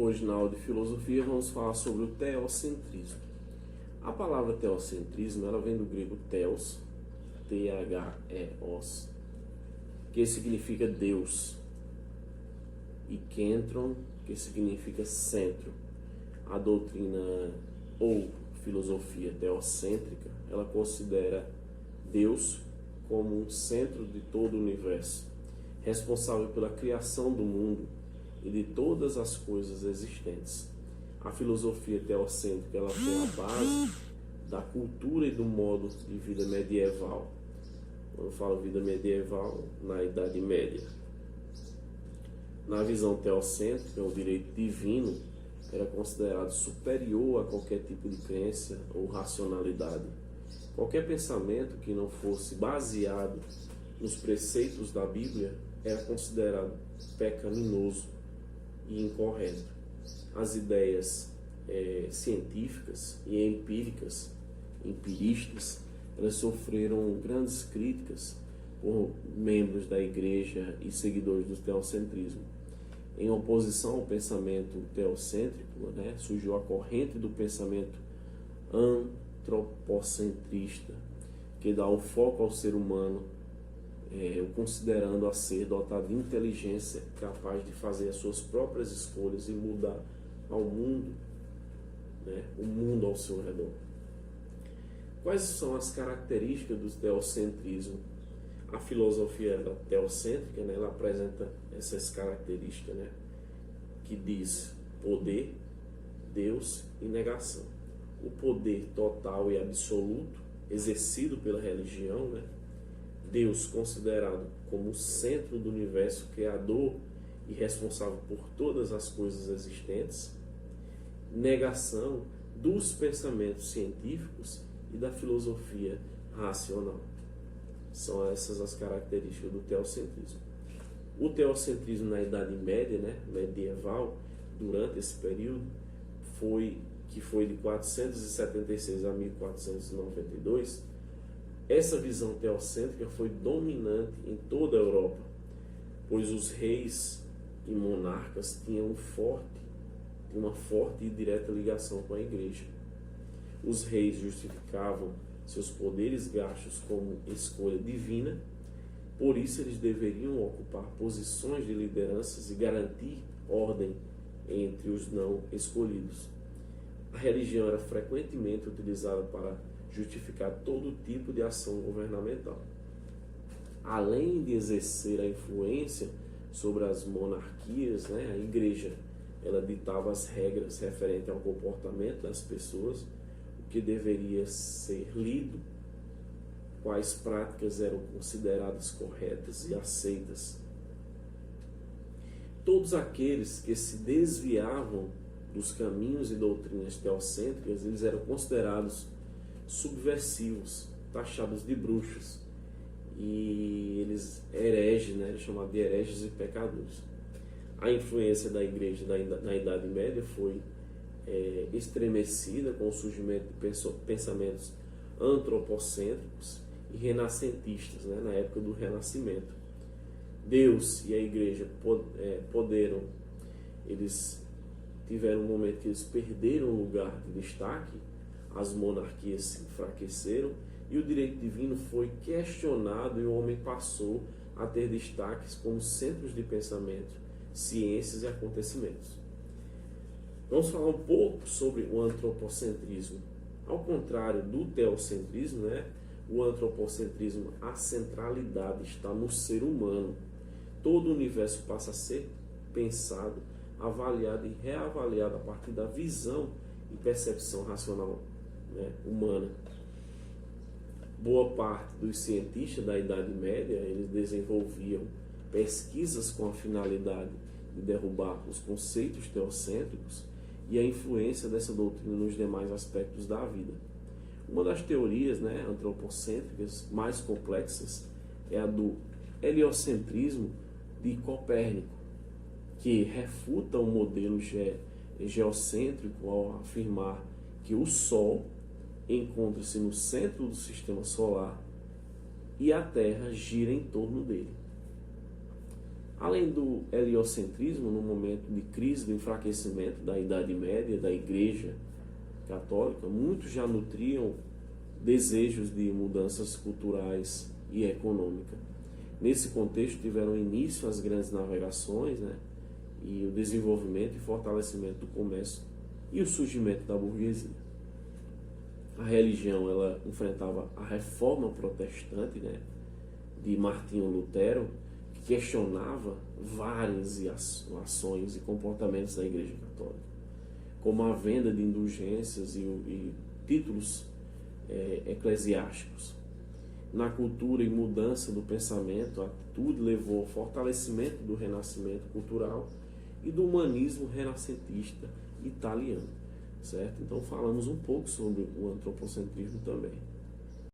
Hoje, na aula de filosofia, vamos falar sobre o teocentrismo. A palavra teocentrismo ela vem do grego theos, T-H-E-O-S, que significa Deus, e kentron, que significa centro. A doutrina ou filosofia teocêntrica, ela considera Deus como um centro de todo o universo, responsável pela criação do mundo e de todas as coisas existentes. A filosofia teocêntrica ela foi a base da cultura e do modo de vida medieval. Quando eu falo vida medieval, na Idade Média. Na visão teocêntrica, o direito divino era considerado superior a qualquer tipo de crença ou racionalidade. Qualquer pensamento que não fosse baseado nos preceitos da Bíblia era considerado pecaminoso e incorreto. As ideias científicas e empiristas, elas sofreram grandes críticas por membros da igreja e seguidores do teocentrismo. Em oposição ao pensamento teocêntrico, surgiu a corrente do pensamento antropocentrista, que dá o foco ao ser humano, o considerando a ser dotado de inteligência capaz de fazer as suas próprias escolhas e mudar ao mundo, o mundo ao seu redor. Quais são as características do teocentrismo? A filosofia teocêntrica, ela apresenta essas características, que diz poder, Deus e negação. O poder total e absoluto exercido pela religião, Deus considerado como o centro do universo, criador e responsável por todas as coisas existentes. Negação dos pensamentos científicos e da filosofia racional. São essas as características do teocentrismo. O teocentrismo na Idade Média, medieval, durante esse período, que foi de 476 a 1492, essa visão teocêntrica foi dominante em toda a Europa, pois os reis e monarcas tinham uma forte e direta ligação com a igreja. Os reis justificavam seus poderes gastos como escolha divina, por isso eles deveriam ocupar posições de lideranças e garantir ordem entre os não escolhidos. A religião era frequentemente utilizada para justificar todo tipo de ação governamental. Além de exercer a influência sobre as monarquias, a igreja ela ditava as regras referentes ao comportamento das pessoas, o que deveria ser lido, quais práticas eram consideradas corretas e aceitas. Todos aqueles que se desviavam dos caminhos e doutrinas teocêntricas, eles eram considerados subversivos, taxados de bruxos, e eles hereges, chamados de hereges e pecadores. A influência da igreja na Idade Média foi estremecida com o surgimento de pensamentos antropocêntricos e renascentistas, na época do Renascimento. Deus e a igreja eles tiveram um momento que eles perderam o lugar de destaque, as monarquias se enfraqueceram e o direito divino foi questionado e o homem passou a ter destaques como centros de pensamento, ciências e acontecimentos. Vamos falar um pouco sobre o antropocentrismo. Ao contrário do teocentrismo, o antropocentrismo, a centralidade está no ser humano. Todo o universo passa a ser pensado, avaliado e reavaliado a partir da visão e percepção racional humana. Boa parte dos cientistas da Idade Média, eles desenvolviam pesquisas com a finalidade de derrubar os conceitos teocêntricos e a influência dessa doutrina nos demais aspectos da vida. Uma das teorias antropocêntricas mais complexas é a do heliocentrismo de Copérnico, que refuta o modelo geocêntrico ao afirmar que o Sol encontra-se no centro do sistema solar e a Terra gira em torno dele. Além do heliocentrismo, no momento de crise do enfraquecimento da Idade Média, da Igreja Católica, muitos já nutriam desejos de mudanças culturais e econômicas. Nesse contexto tiveram início as grandes navegações, né, e o desenvolvimento e fortalecimento do comércio e o surgimento da burguesia. A religião, ela enfrentava a reforma protestante, né, de Martinho Lutero, que questionava várias ações e comportamentos da Igreja Católica, como a venda de indulgências e títulos eclesiásticos. Na cultura e mudança do pensamento, a atitude levou ao fortalecimento do renascimento cultural e do humanismo renascentista italiano, certo? Então falamos um pouco sobre o antropocentrismo também.